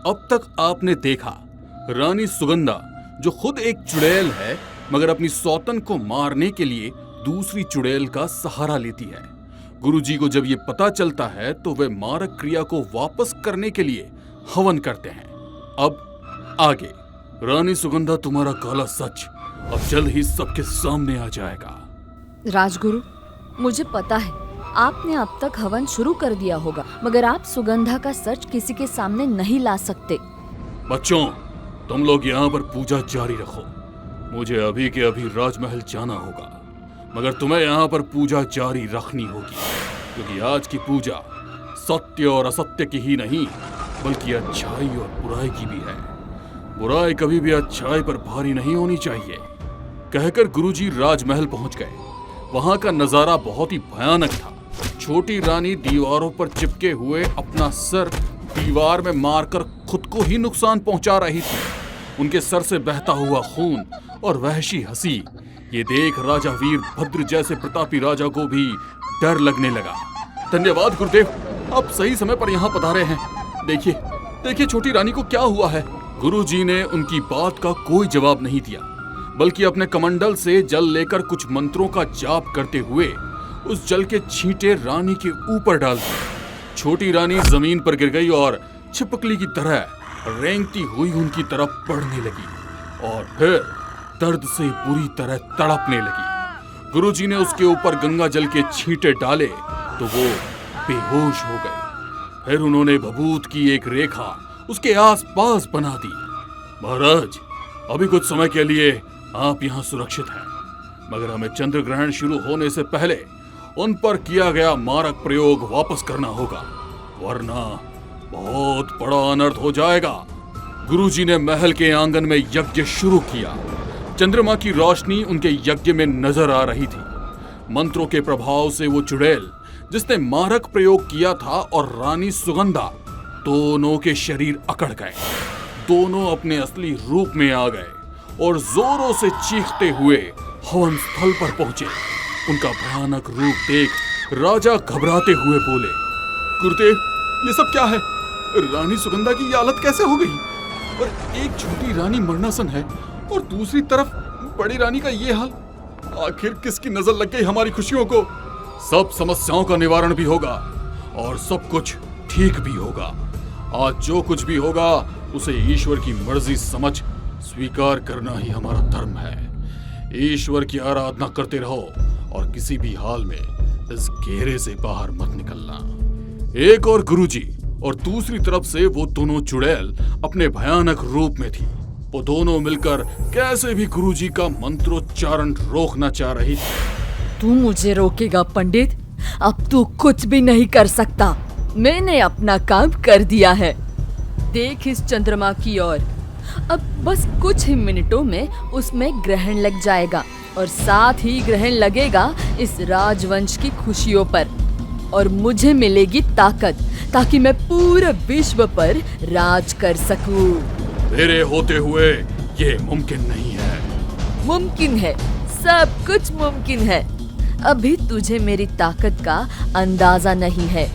अब तक आपने देखा रानी सुगंधा, जो खुद एक चुड़ैल है, मगर अपनी सौतन को मारने के लिए दूसरी चुड़ैल का सहारा लेती है। गुरुजी को जब ये पता चलता है तो वे मारक क्रिया को वापस करने के लिए हवन करते हैं। अब आगे रानी सुगंधा, तुम्हारा काला सच अब जल्द ही सबके सामने आ जाएगा। राजगुरु, मुझे पता है आपने अब तक हवन शुरू कर दिया होगा, मगर आप सुगंधा का सच किसी के सामने नहीं ला सकते। बच्चों, तुम लोग यहाँ पर पूजा जारी रखो। मुझे अभी के अभी राजमहल जाना होगा, मगर तुम्हें यहाँ पर पूजा जारी रखनी होगी, क्योंकि आज की पूजा सत्य और असत्य की ही नहीं, बल्कि अच्छाई और बुराई की भी है। बुराई कभी भी अच्छाई पर भारी नहीं होनी चाहिए। कहकर गुरुजी राजमहल पहुंच गए। वहां का नजारा बहुत ही भयानक था। छोटी रानी दीवारों पर चिपके हुए अपना सर दीवार में मारकर खुद को ही नुकसान पहुंचा रही थी। उनके सर से बहता हुआ खून और वहशी हंसी, ये देख राजा वीरभद्र जैसे प्रतापी राजा को भी डर लगने लगा। धन्यवाद गुरुदेव, आप सही समय पर यहाँ पधारे हैं। देखिए छोटी रानी को क्या हुआ है। गुरुजी ने उनकी बात का कोई जवाब नहीं दिया, बल्कि अपने कमंडल से जल लेकर कुछ मंत्रों का जाप करते हुए उस जल के छींटे रानी के ऊपर डाल दिए। छोटी रानी जमीन पर गिर गई और छिपकली की तरह रेंगती हुई उनकी तरफ बढ़ने लगी और फिर दर्द से बुरी तरह तड़पने लगी। गुरुजी ने उसके ऊपर गंगा जल के छींटे डाले तो वो बेहोश हो गए। फिर उन्होंने भभूत की एक रेखा उसके आसपास बना दी। महाराज, अभी कुछ समय के लिए आप यहाँ सुरक्षित हैं, मगर हमें चंद्र ग्रहण शुरू होने से पहले उन पर किया गया मारक प्रयोग वापस करना होगा, वरना बहुत बड़ा अनर्थ हो जाएगा। गुरुजी ने महल के आंगन में यज्ञ शुरू किया। चंद्रमा की रोशनी उनके यज्ञ में नजर आ रही थी। मंत्रों के प्रभाव से वो चुड़ैल जिसने मारक प्रयोग किया था और रानी सुगंधा, दोनों के शरीर अकड़ गए। दोनों अपने असली रूप में आ गए और जोरों से चीखते हुए हवन स्थल पर पहुंचे। उनका भयानक रूप देख राजा घबराते हुए बोले, गुरुदेव, ये सब क्या है? रानी सुगंधा की ये हालत कैसे हो गई? और एक छोटी रानी मरणासन है और दूसरी तरफ बड़ी रानी का ये हाल। आखिर किसकी नजर लग गई हमारी खुशियों को? सब समस्याओं का निवारण भी होगा और सब कुछ ठीक भी होगा। आज जो कुछ भी होगा उसे ईश्वर की मर्जी समझ स्वीकार करना ही हमारा धर्म है। ईश्वर की आराधना करते रहो और किसी भी हाल में इस घेरे से बाहर मत निकलना। एक और गुरुजी और दूसरी तरफ से वो दोनों चुड़ैल अपने भयानक रूप में थी। वो दोनों मिलकर कैसे भी गुरुजी का मंत्रोच्चारण रोकना चाह रही थी। तू मुझे रोकेगा पंडित? अब तू कुछ भी नहीं कर सकता। मैंने अपना काम कर दिया है। देख इस चंद्रमा की ओर। अब बस कुछ ही मिनटों में उसमें ग्रहण लग जाएगा और साथ ही ग्रहण लगेगा इस राजवंश की खुशियों पर, और मुझे मिलेगी ताकत ताकि मैं पूरे विश्व पर राज कर सकूं। मेरे होते हुए ये मुमकिन नहीं है। मुमकिन है, सब कुछ मुमकिन है। अभी तुझे मेरी ताकत का अंदाजा नहीं है।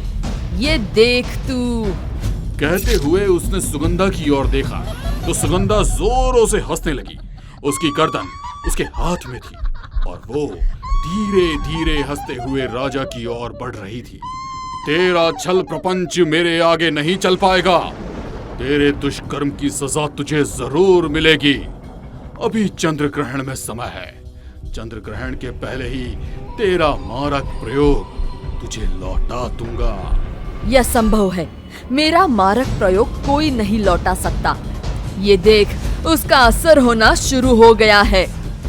ये देख तू। कहते हुए उसने सुगंधा की ओर देखा तो सुगंधा जोरों से हंसने लगी। उसकी गर्दन उसके हाथ में थी और वो धीरे धीरे हंसते हुए राजा की ओर बढ़ रही थी। तेरा छल प्रपंच मेरे आगे नहीं चल पाएगा। तेरे दुष्कर्म की सजा तुझे जरूर मिलेगी। अभी चंद्र ग्रहण में समय है। चंद्र ग्रहण के पहले ही तेरा मारक प्रयोग तुझे लौटा दूंगा। यह संभव है। मेरा मारक प्रयोग कोई नहीं लौटा सकता। ये देख, उसका असर होना शुरू हो गया है।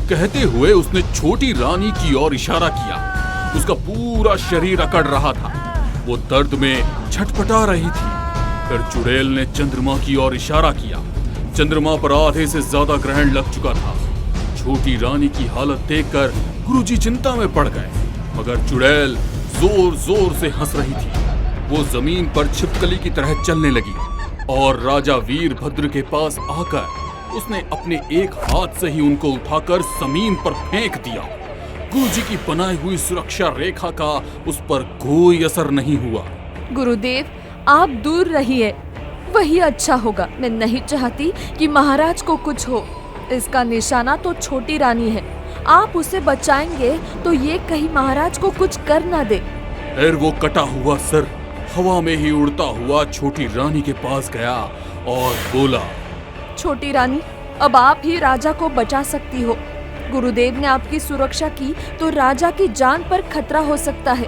कहते हुए उसने छोटी रानी की ओर इशारा किया। उसका पूरा शरीर अकड़ रहा था। वो दर्द में छटपटा रही थी। फिर चुड़ैल ने चंद्रमा की ओर इशारा किया। चंद्रमा पर आधे से ज्यादा ग्रहण लग चुका था। छोटी रानी की हालत देखकर गुरुजी चिंता में पड़ गए, मगर चुड़ैल जोर जोर से हंस रही थी। वो जमीन पर छिपकली की तरह चलने लगी और राजा वीरभद्र के पास आकर उसने अपने एक हाथ से ही उनको उठाकर जमीन पर फेंक दिया। गुरुजी की बनाई हुई सुरक्षा रेखा का उस पर कोई असर नहीं हुआ। गुरुदेव, आप दूर रहिए। वही अच्छा होगा। मैं नहीं चाहती कि महाराज को कुछ हो। इसका निशाना तो छोटी रानी है। आप उसे बचाएंगे तो ये कहीं महाराज को कुछ कर ना दे। फिर वो कटा हुआ सर हवा में ही उड़ता हुआ छोटी रानी के पास गया और बोला, छोटी रानी, अब आप ही राजा को बचा सकती हो। गुरुदेव ने आपकी सुरक्षा की तो राजा की जान पर खतरा हो सकता है।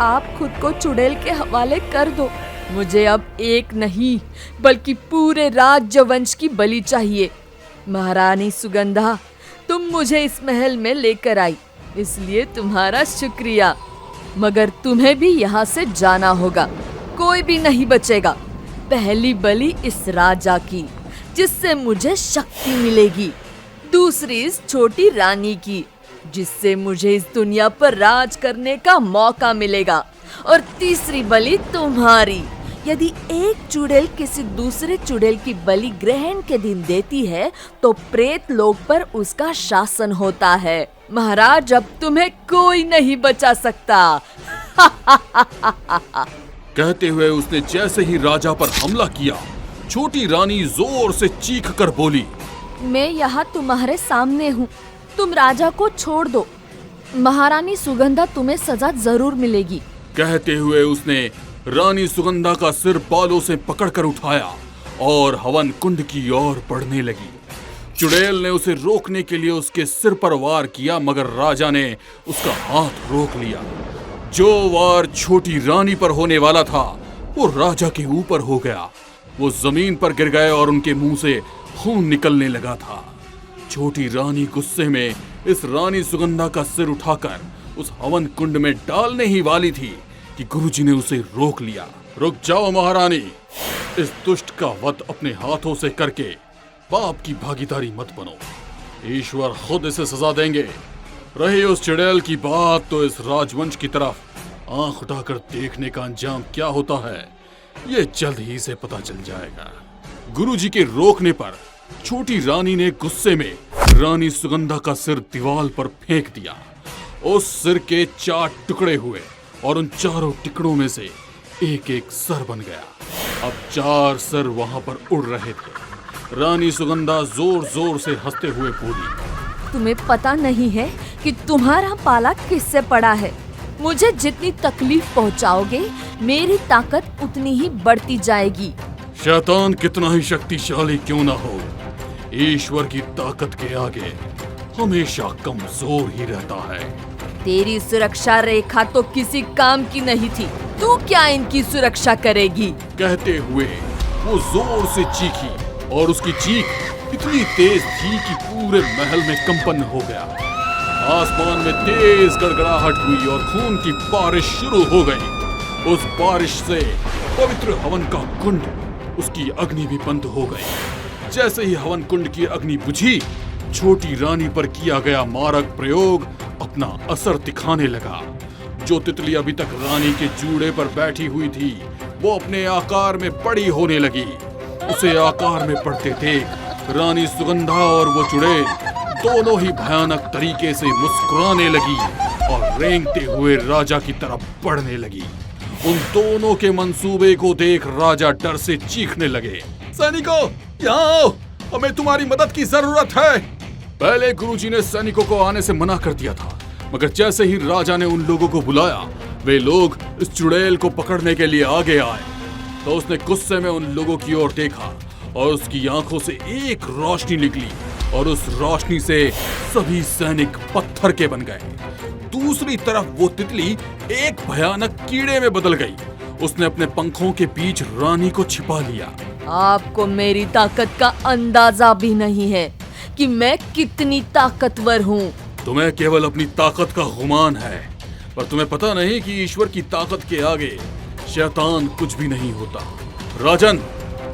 आप खुद को चुड़ैल के हवाले कर दो। मुझे अब एक नहीं बल्कि पूरे राजवंश की बलि चाहिए। महारानी सुगंधा, तुम मुझे इस महल में लेकर आई, इसलिए तुम्हारा शुक्रिया। मगर तुम्हें भी यहाँ से जाना होगा। कोई भी नहीं बचेगा। पहली बलि इस राजा की, जिससे मुझे शक्ति मिलेगी। दूसरी इस छोटी रानी की, जिससे मुझे इस दुनिया पर राज करने का मौका मिलेगा। और तीसरी बलि तुम्हारी। यदि एक चुड़ैल किसी दूसरे चुड़ैल की बलि ग्रहण के दिन देती है तो प्रेत लोक पर उसका शासन होता है। महाराज, अब तुम्हें कोई नहीं बचा सकता। कहते हुए उसने जैसे ही राजा पर हमला किया, छोटी रानी जोर से चीख कर बोली, मैं यहाँ तुम्हारे सामने हूँ। तुम राजा को छोड़ दो। महारानी सुगंधा, तुम्हें सजा जरूर मिलेगी। कहते हुए उसने रानी सुगंधा का सिर बालों से पकड़कर उठाया और हवन कुंड की ओर बढ़ने लगी। चुड़ैल ने उसे रोकने के लिए उसके सिर पर वार किया, मगर राजा ने उसका हाथ रोक लिया। जो वार छोटी रानी पर होने वाला था वो राजा के ऊपर हो गया। वो जमीन पर गिर गए और उनके मुंह से खून निकलने लगा था। छोटी रानी गुस्से में इस रानी सुगंधा का सिर उठाकर उस हवन कुंड में डालने ही वाली थी कि गुरुजी ने उसे रोक लिया। रुक जाओ महारानी, इस दुष्ट का वध अपने हाथों से करके पाप की भागीदारी मत बनो। ईश्वर खुद इसे सजा देंगे। रही उस चुड़ैल की बात, तो इस राजवंश की तरफ आंख उठाकर देखने का अंजाम क्या होता है ये जल्द ही से पता चल जाएगा। गुरुजी के रोकने पर छोटी रानी ने गुस्से में रानी सुगंधा का सिर दीवार पर फेंक दिया। उस सिर के 4 टुकड़े हुए और उन चारों टुकड़ों में से एक एक सर बन गया। अब 4 सर वहां पर उड़ रहे थे। रानी सुगंधा जोर जोर से हंसते हुए बोली, तुम्हें पता नहीं है कि तुम्हारा पाला किससे पड़ा है। मुझे जितनी तकलीफ पहुंचाओगे, मेरी ताकत उतनी ही बढ़ती जाएगी। शैतान कितना ही शक्तिशाली क्यों ना हो, ईश्वर की ताकत के आगे हमेशा कमजोर ही रहता है। तेरी सुरक्षा रेखा तो किसी काम की नहीं थी। तू क्या इनकी सुरक्षा करेगी? कहते हुए वो जोर से चीखी और उसकी चीख इतनी तेज थी कि पूरे महल में कंपन हो गया। आसमान में तेज गड़गड़ाहट हुई और खून की बारिश शुरू हो गई। उस बारिश से पवित्र हवन का कुंड, उसकी अग्नि भी बंद हो गई। जैसे ही हवन कुंड की अग्नि बुझी, छोटी रानी पर किया गया मारक प्रयोग अपना असर दिखाने लगा। जो तितली अभी तक रानी के जूड़े पर बैठी हुई थी, वो अपने आकार में बड़ी होने लगी। उसे आकार में बढ़ते देख रानी सुगंधा और वो चुड़ैल दोनों ही भयानक तरीके से मुस्कुराने लगी और रेंगते हुए राजा की तरफ बढ़ने लगी। उन दोनों के मंसूबे को देख राजा डर से चीखने लगे, सैनिकों, यहाँ आओ, हमें तुम्हारी मदद की जरूरत है। पहले गुरुजी ने सैनिकों को आने से मना कर दिया था, मगर जैसे ही राजा ने उन लोगों को बुलाया, वे लोग इस चुड़ैल को पकड़ने के लिए आगे आए। तो उसने गुस्से में उन लोगों की ओर देखा और उसकी आंखों से एक रोशनी निकली और उस रोशनी से सभी सैनिक पत्थर के बन गए। दूसरी तरफ वो तितली एक भयानक कीड़े में बदल गई। उसने अपने पंखों के बीच रानी को छिपा लिया। आपको मेरी ताकत का अंदाजा भी नहीं है कि मैं कितनी ताकतवर हूँ। तुम्हें केवल अपनी ताकत का गुमान है, पर तुम्हें पता नहीं कि ईश्वर की ताकत के आगे शैतान कुछ भी नहीं होता। राजन,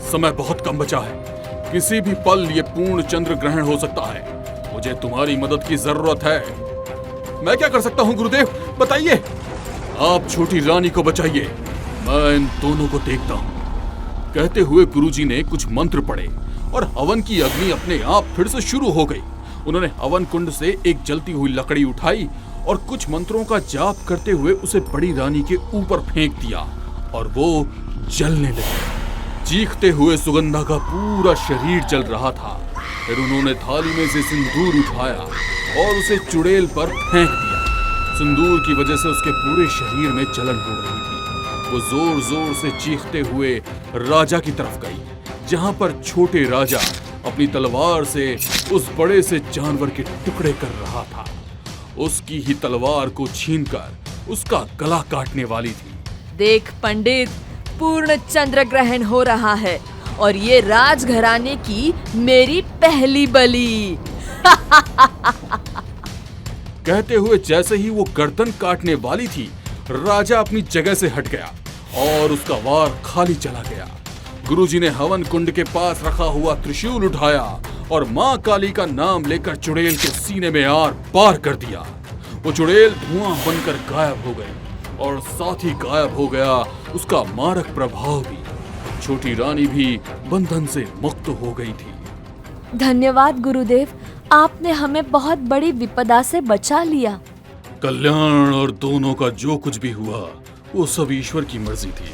समय बहुत कम बचा है। किसी भी पल ये पूर्ण चंद्र ग्रहण हो सकता है। मुझे तुम्हारी मदद की जरूरत है। मैं क्या कर सकता हूँ गुरुदेव, बताइए। आप छोटी रानी को बचाइए, मैं इन दोनों को देखता हूँ। कहते हुए गुरुजी ने कुछ मंत्र पढ़े और हवन की अग्नि अपने आप फिर से शुरू हो गई। उन्होंने हवन कुंड से एक जलती हुई लकड़ी उठाई और कुछ मंत्रों का जाप करते हुए उसे बड़ी रानी के ऊपर फेंक दिया और वो जलने लगी। चीखते हुए सुगंधा का पूरा शरीर जल रहा था। फिर उन्होंने थाली में से सिंदूर उठाया और उसे चुड़ैल पर फेंक दिया। सिंदूर की वजह से उसके पूरे शरीर में जलन हो रही थी। वो जोर जोर से चीखते हुए राजा की तरफ गई, जहां पर छोटे राजा अपनी तलवार से उस बड़े से जानवर के टुकड़े कर रहा था। उसकी ही तलवार को छीनकर उसका गला काटने वाली थी। देख पंडित, पूर्ण चंद्र ग्रहण हो रहा है और ये राजघराने की मेरी पहली बलि। कहते हुए जैसे ही वो गर्दन काटने वाली थी, राजा अपनी जगह से हट गया और उसका वार खाली चला गया। गुरुजी ने हवन कुंड के पास रखा हुआ त्रिशूल उठाया और मां काली का नाम लेकर चुड़ैल के सीने में आर पार कर दिया। वो चुड़ैल धुआं बनकर गायब हो गई और साथ ही गायब हो गया उसका मारक प्रभाव भी। छोटी रानी भी बंधन से मुक्त हो गई थी। धन्यवाद गुरुदेव, आपने हमें बहुत बड़ी विपदा से बचा लिया। कल्याण और दोनों का जो कुछ भी हुआ वो सब ईश्वर की मर्जी थी।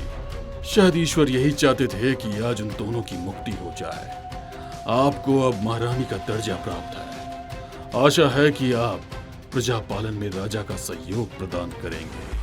शायद ईश्वर यही चाहते थे कि आज उन दोनों की मुक्ति हो जाए। आपको अब महारानी का दर्जा प्राप्त है। आशा है कि आप प्रजा पालन में राजा का सहयोग प्रदान करेंगे।